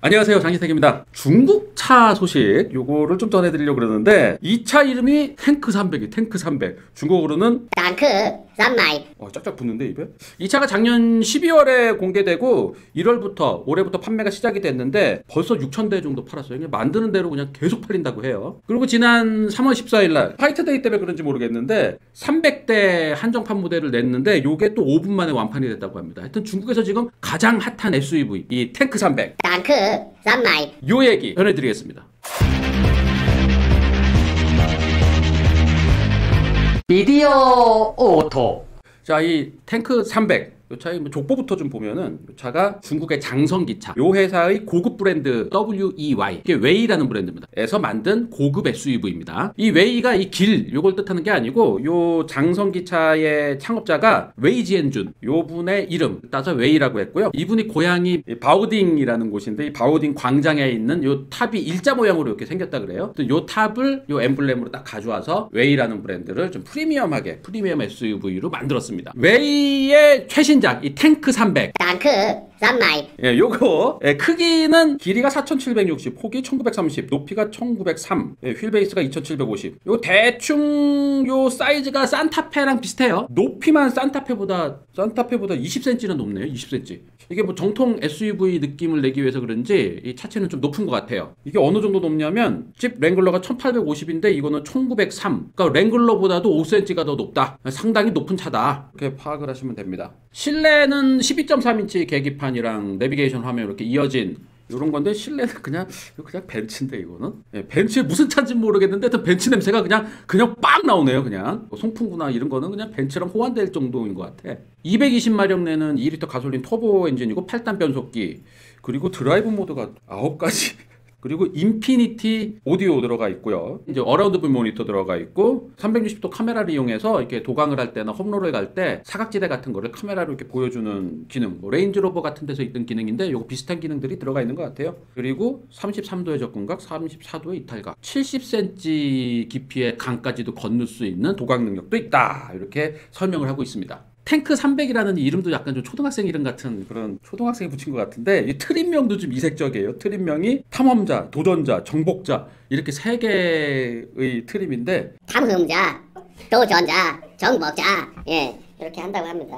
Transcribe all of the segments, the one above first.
안녕하세요, 장시택입니다. 중국차 소식 요거를 좀 전해드리려고 그러는데 이 차 이름이 탱크 300이 탱크 300 중국어로는 탱크 300. 짝짝 붙는데 입에? 이 차가 작년 12월에 공개되고 1월부터 올해부터 판매가 시작이 됐는데 벌써 6,000대 정도 팔았어요. 그냥 만드는 대로 그냥 계속 팔린다고 해요. 그리고 지난 3월 14일 날 화이트데이 때문에 그런지 모르겠는데 300대 한정판 모델을 냈는데 요게 또 5분 만에 완판이 됐다고 합니다. 하여튼 중국에서 지금 가장 핫한 SUV 이 탱크 300 탱크 300. 요 얘기 전해드리겠습니다. 비디오 오토. 자, 이 탱크 300 이 차의 족보부터 좀 보면은 이 차가 중국의 장성기차 요 회사의 고급 브랜드 WEY 이게 웨이라는 브랜드입니다. 에서 만든 고급 SUV입니다. 이 웨이가 이 길 요걸 뜻하는 게 아니고 요 장성기차의 창업자가 웨이지엔준 요 분의 이름 따서 웨이라고 했고요. 이분이 고향이 바오딩이라는 곳인데 이 바오딩 광장에 있는 요 탑이 일자 모양으로 이렇게 생겼다 그래요. 또 요 탑을 요 엠블렘으로 딱 가져와서 웨이라는 브랜드를 좀 프리미엄하게 프리미엄 SUV로 만들었습니다. 웨이의 최신 이 탱크 300 탱크 300. 예, 요거 크기는 길이가 4,760 폭이 1,930 높이가 1,903 휠베이스가 2,750 요 대충 요 사이즈가 산타페랑 비슷해요. 높이만 산타페보다 20cm는 높네요. 20cm. 이게 뭐 정통 SUV 느낌을 내기 위해서 그런지 이 차체는 좀 높은 것 같아요. 이게 어느 정도 높냐면 집 랭글러가 1,850인데 이거는 1,903 그러니까 랭글러보다도 5cm가 더 높다. 상당히 높은 차다. 이렇게 파악을 하시면 됩니다. 실내는 12.3인치 계기판이랑 내비게이션 화면 이렇게 이어진 이런 건데 실내는 그냥 벤츠인데 이거는 벤츠에 무슨 차인지 모르겠는데 하여튼 벤츠 냄새가 그냥 빡 나오네요. 그냥 송풍구나 이런 거는 그냥 벤츠랑 호환될 정도인 것 같아. 220마력 내는 2리터 가솔린 터보 엔진이고 8단 변속기 그리고 드라이브 모드가 9가지 그리고 인피니티 오디오 들어가 있고요. 이제 어라운드 뷰 모니터 들어가 있고 360도 카메라를 이용해서 이렇게 도강을 할 때나 홈로를 갈 때 사각지대 같은 거를 카메라로 이렇게 보여주는 기능. 뭐 레인지로버 같은 데서 있던 기능인데 요거 비슷한 기능들이 들어가 있는 것 같아요. 그리고 33도의 접근각, 34도의 이탈각, 70cm 깊이의 강까지도 건널 수 있는 도강 능력도 있다. 이렇게 설명을 하고 있습니다. 탱크 300이라는 이름도 약간 좀 초등학생 이름 같은 그런 초등학생이 붙인 것 같은데 이 트림명도 좀 이색적이에요. 트림명이 탐험자, 도전자, 정복자 이렇게 세 개의 트림인데 탐험자, 도전자, 정복자 이렇게 한다고 합니다.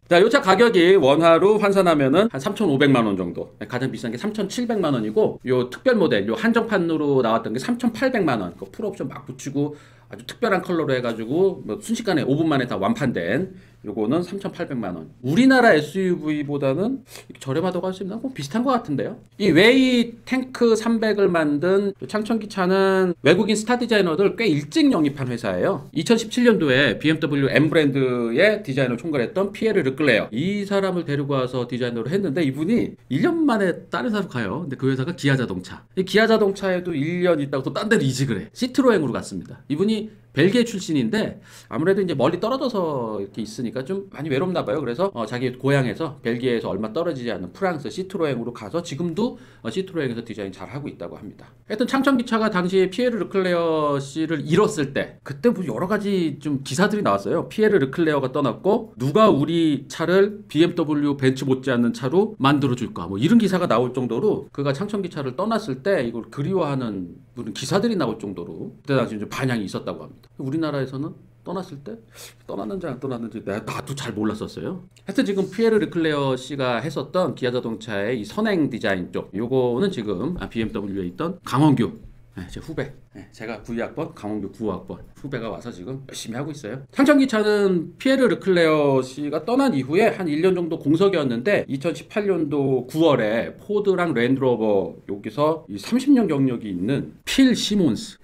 자, 요 차 가격이 원화로 환산하면은 한 3,500만 원 정도. 가장 비싼 게 3,700만 원이고 요 특별 모델, 요 한정판으로 나왔던 게 3,800만 원. 그 풀옵션 막 붙이고 아주 특별한 컬러로 해가지고 뭐 순식간에 5분 만에 다 완판된 요거는 3,800만 원. 우리나라 SUV보다는 저렴하다고 할 수 있나? 비슷한 것 같은데요. 이 웨이 탱크 300을 만든 창천기차는 외국인 스타 디자이너들 꽤 일찍 영입한 회사예요. 2017년도에 BMW M 브랜드의 디자이너를 총괄했던 피에르 르클레어 이 사람을 데리고 와서 디자이너를 했는데 이분이 1년 만에 다른 회사로 가요. 근데 그 회사가 기아자동차. 이 기아자동차에도 1년 있다가 또 딴 데로 이직을 해. 시트로행으로 갔습니다. 이분이 벨기에 출신인데 아무래도 이제 멀리 떨어져서 이렇게 있으니까 좀 많이 외롭나 봐요. 그래서 자기 고향에서 벨기에에서 얼마 떨어지지 않은 프랑스 시트로행으로 가서 지금도 시트로행에서 디자인 잘 하고 있다고 합니다. 하여튼 창천기차가 당시에 피에르 르클레어 씨를 잃었을 때 그때 뭐 여러 가지 좀 기사들이 나왔어요. 피에르 르클레어가 떠났고 누가 우리 차를 BMW 벤츠 못지않는 차로 만들어줄까 뭐 이런 기사가 나올 정도로 그가 창천기차를 떠났을 때 이걸 그리워하는 그런 기사들이 나올 정도로 그때 당시 좀 반향이 있었다고 합니다. 우리나라에서는 떠났을 때 떠났는지 안 떠났는지 나도 잘 몰랐었어요. 하여튼 지금 피에르 르클레어 씨가 했었던 기아자동차의 이 선행 디자인 쪽 요거는 지금 BMW에 있던 강원규 제 후배 제가 92학번 강원규 95학번 후배가 와서 지금 열심히 하고 있어요. 창천기차는 피에르 르클레어 씨가 떠난 이후에 한 1년 정도 공석이었는데 2018년도 9월에 포드랑 랜드로버 여기서 이 30년 경력이 있는 필 시몬스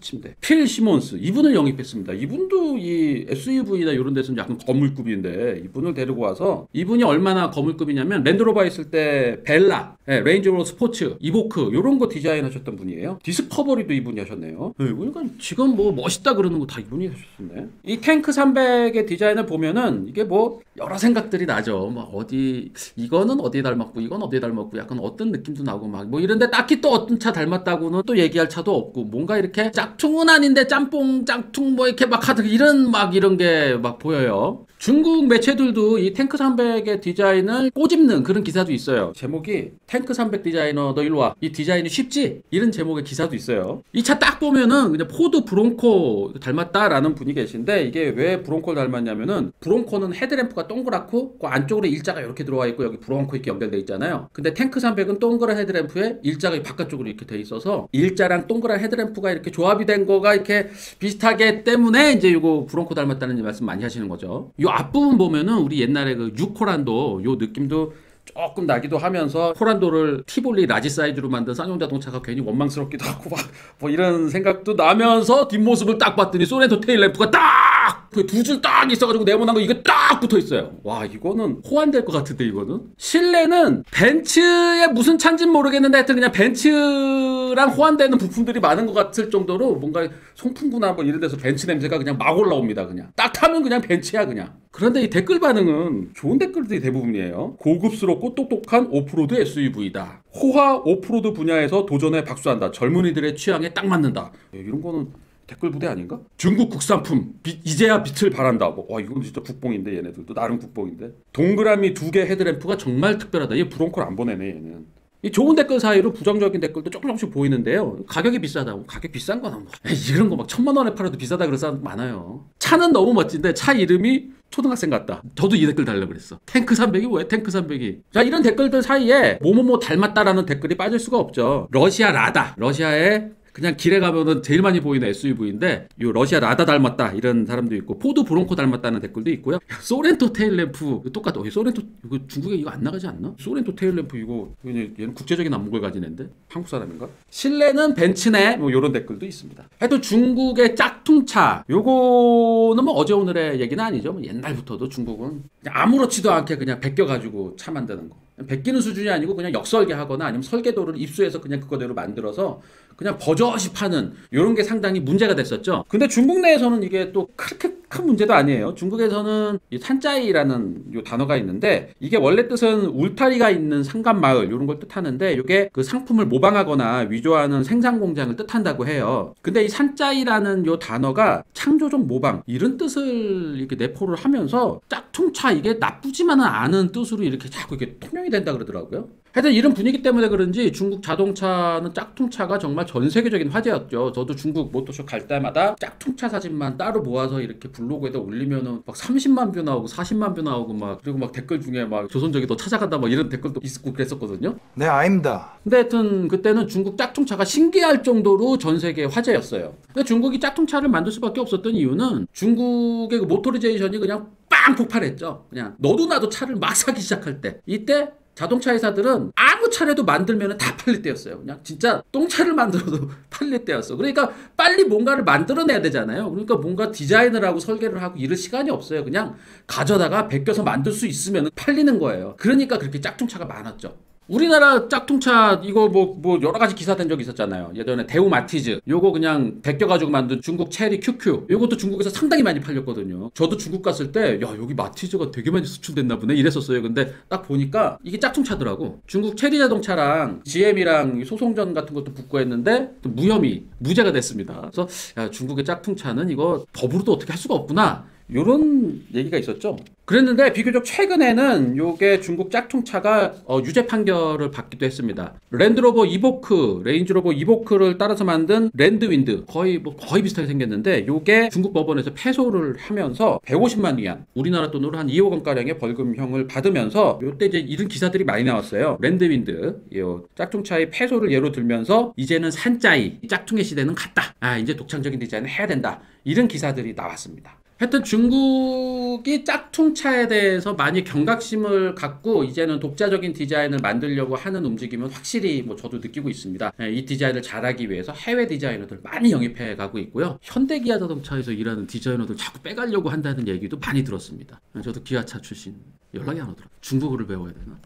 침대 필 시몬스 이분을 영입했습니다. 이분도 이 SUV나 이런 데서는 약간 거물급인데 이분을 데리고 와서 이분이 얼마나 거물급이냐면 랜드로버 있을 때 벨라 레인지로버 스포츠 이보크 이런 거 디자인하셨던 분이에요. 디스커버리도 이분이 하셨네요. 그러니까 지금 뭐 멋있다 그러는 거 다 이분이 하셨네. 이 탱크 300의 디자인을 보면은 이게 뭐 여러 생각들이 나죠. 뭐 어디 이거는 어디에 닮았고 이건 어디에 닮았고 약간 어떤 느낌도 나고 막 뭐 이런데 딱히 또 어떤 차 닮았다고는 또 얘기할 차도 없고 뭔가 이렇게 짝퉁은 아닌데 짬뽕 짝퉁 뭐 이렇게 막 하든 이런 게 막 보여요. 중국 매체들도 이 탱크 300의 디자인을 꼬집는 그런 기사도 있어요. 제목이 탱크 300 디자이너 너 일로 와. 이 디자인이 쉽지? 이런 제목의 기사도 있어요. 이 차 딱 보면은 그냥 포드 브론코 닮았다라는 분이 계신데 이게 왜 브론코를 닮았냐면은 브론코는 헤드램프가 동그랗고 그 안쪽으로 일자가 이렇게 들어와 있고 여기 브론코 이렇게 연결돼 있잖아요. 근데 탱크 300은 동그란 헤드램프에 일자가 바깥쪽으로 이렇게 돼 있어서 일자랑 동그란 헤드램프가 이렇게 조합이 된 거가 이렇게 비슷하게 때문에 이제 이거 브론코 닮았다는 말씀 많이 하시는 거죠. 이 앞부분 보면은 우리 옛날에 그 유코란도 요 느낌도 조금 나기도 하면서 코란도를 티볼리 라지 사이즈로 만든 쌍용 자동차가 괜히 원망스럽기도 하고 막 뭐 이런 생각도 나면서 뒷모습을 딱 봤더니 소렌토 테일 램프가 딱 그 두 줄 딱 있어가지고 네모난 거 이거 딱 붙어 있어요. 와 이거는 호환될 것 같은데 이거는 실내는 벤츠의 무슨 차인지는 모르겠는데 하여튼 그냥 벤츠랑 호환되는 부품들이 많은 것 같을 정도로 뭔가 송풍구나 뭐 이런 데서 벤츠 냄새가 그냥 막 올라옵니다. 그냥 딱 타면 그냥 벤츠야 그냥. 그런데 이 댓글 반응은 좋은 댓글들이 대부분이에요. 고급스럽고 똑똑한 오프로드 SUV다. 호화 오프로드 분야에서 도전에 박수한다. 젊은이들의 취향에 딱 맞는다. 이런 거는 댓글 부대 아닌가? 중국 국산품 이제야 빛을 발한다. 뭐, 와 이건 진짜 국뽕인데 얘네들도 나름 국뽕인데. 동그라미 2개 헤드램프가 정말 특별하다. 얘 브론코를 안 보내네 얘는. 이 좋은 댓글 사이로 부정적인 댓글도 조금씩 보이는데요. 가격이 비싸다. 가격 비싼 거나 뭐 이런 거 막 1,000만 원에 팔아도 비싸다 그런 사람 많아요. 차는 너무 멋진데 차 이름이 초등학생 같다. 저도 이 댓글 달라고 그랬어. 탱크 300이 왜 탱크 300이. 자 이런 댓글들 사이에 뭐뭐뭐 닮았다라는 댓글이 빠질 수가 없죠. 러시아 라다. 러시아의 그냥 길에 가면은 제일 많이 보이는 SUV인데 요 러시아 라다 닮았다 이런 사람도 있고 포드 브론코 닮았다는 댓글도 있고요. 야, 소렌토 테일램프 똑같아. 소렌토 이거 중국에 이거 안 나가지 않나? 소렌토 테일램프 이거 얘는 국제적인 안목을 가진 애인데 한국 사람인가? 실내는 벤츠네 뭐 요런 댓글도 있습니다. 하여튼 중국의 짝퉁차 요거는 뭐 어제 오늘의 얘기는 아니죠. 뭐 옛날부터도 중국은 그냥 아무렇지도 않게 그냥 베껴가지고 차 만드는 거. 베끼는 수준이 아니고 그냥 역설계하거나 아니면 설계도를 입수해서 그냥 그거대로 만들어서 그냥 버젓이 파는 이런 게 상당히 문제가 됐었죠. 근데 중국 내에서는 이게 또 그렇게 큰 문제도 아니에요. 중국에서는 이 산짜이라는 요 단어가 있는데 이게 원래 뜻은 울타리가 있는 상간마을 이런 걸 뜻하는데 이게 그 상품을 모방하거나 위조하는 생산 공장을 뜻한다고 해요. 근데 이 산짜이라는 요 단어가 창조적 모방 이런 뜻을 이렇게 내포를 하면서 짝퉁차 이게 나쁘지만은 않은 뜻으로 이렇게 자꾸 이렇게 통용이 된다 그러더라고요. 하여튼 이런 분위기 때문에 그런지 중국 자동차는 짝퉁차가 정말 전 세계적인 화제였죠. 저도 중국 모터쇼 갈 때마다 짝퉁차 사진만 따로 모아서 이렇게 블로그에다 올리면은 막 30만 뷰 나오고 40만 뷰 나오고 막 그리고 막 댓글 중에 막 조선족이 너 찾아간다 막 이런 댓글도 있고 그랬었거든요. 네, 아닙니다. 근데 하여튼 그때는 중국 짝퉁차가 신기할 정도로 전 세계 화제였어요. 근데 중국이 짝퉁차를 만들 수밖에 없었던 이유는 중국의 그 모토리제이션이 그냥 빵 폭발했죠. 그냥 너도 나도 차를 막 사기 시작할 때 이때 자동차 회사들은 아무 차라도 만들면 다 팔릴 때였어요. 그냥 진짜 똥차를 만들어도 팔릴 때였어. 그러니까 빨리 뭔가를 만들어내야 되잖아요. 그러니까 뭔가 디자인을 하고 설계를 하고 이럴 시간이 없어요. 그냥 가져다가 베껴서 만들 수 있으면 팔리는 거예요. 그러니까 그렇게 짝퉁차가 많았죠. 우리나라 짝퉁차 이거 뭐 여러 가지 기사 된 적 있었잖아요. 예전에 대우 마티즈 요거 그냥 베껴가지고 만든 중국 체리 QQ 요것도 중국에서 상당히 많이 팔렸거든요. 저도 중국 갔을 때 야 여기 마티즈가 되게 많이 수출됐나 보네 이랬었어요. 근데 딱 보니까 이게 짝퉁차더라고. 중국 체리 자동차랑 GM이랑 소송전 같은 것도 붙고 했는데 무혐의 무죄가 됐습니다. 그래서 야 중국의 짝퉁차는 이거 법으로도 어떻게 할 수가 없구나 요런 얘기가 있었죠. 그랬는데 비교적 최근에는 요게 중국 짝퉁차가 유죄 판결을 받기도 했습니다. 랜드로버 이보크, 레인지로버 이보크를 따라서 만든 랜드윈드 거의 비슷하게 생겼는데 요게 중국 법원에서 패소를 하면서 150만 위안 우리나라 돈으로 한 2억 원가량의 벌금형을 받으면서 요때 이제 이런 기사들이 많이 나왔어요. 랜드윈드 요 짝퉁차의 패소를 예로 들면서 이제는 산짜이 짝퉁의 시대는 갔다. 이제 독창적인 디자인을 해야 된다. 이런 기사들이 나왔습니다. 하여튼 중국이 짝퉁차에 대해서 많이 경각심을 갖고 이제는 독자적인 디자인을 만들려고 하는 움직임은 확실히 저도 느끼고 있습니다. 이 디자인을 잘하기 위해서 해외 디자이너들 많이 영입해 가고 있고요. 현대기아 자동차에서 일하는 디자이너들 자꾸 빼가려고 한다는 얘기도 많이 들었습니다. 저도 기아차 출신 연락이 안 오더라고요. 중국어를 배워야 되나?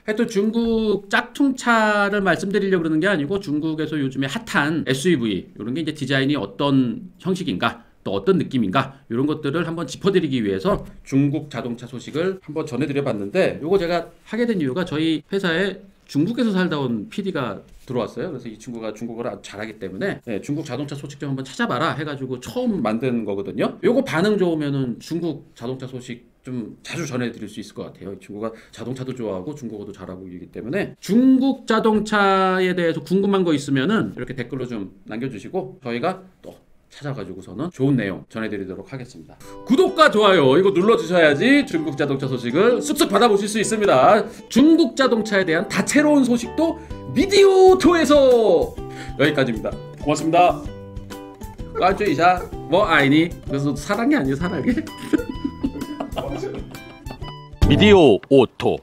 하여튼 중국 짝퉁차를 말씀드리려고 그러는 게 아니고 중국에서 요즘에 핫한 SUV 이런 게 이제 디자인이 어떤 형식인가 또 어떤 느낌인가 이런 것들을 한번 짚어드리기 위해서 중국 자동차 소식을 한번 전해드려 봤는데 요거 제가 하게 된 이유가 저희 회사에 중국에서 살다 온 PD가 들어왔어요. 그래서 이 친구가 중국어를 아주 잘하기 때문에 중국 자동차 소식 좀 한번 찾아봐라 해가지고 처음 만든 거거든요. 요거 반응 좋으면은 중국 자동차 소식 좀 자주 전해드릴 수 있을 것 같아요. 이 친구가 자동차도 좋아하고 중국어도 잘하고 이기 때문에 중국 자동차에 대해서 궁금한 거 있으면은 이렇게 댓글로 좀 남겨주시고 저희가 또 찾아가지고서는 좋은 내용 전해드리도록 하겠습니다. 구독과 좋아요 이거 눌러주셔야지 중국 자동차 소식을 쑥쑥 받아보실 수 있습니다. 중국 자동차에 대한 다채로운 소식도 미디어2에서 여기까지입니다. 고맙습니다. 깐쭈이샤 뭐 아이니 그래서 사랑이 아니에요 사랑이. 미디어 오토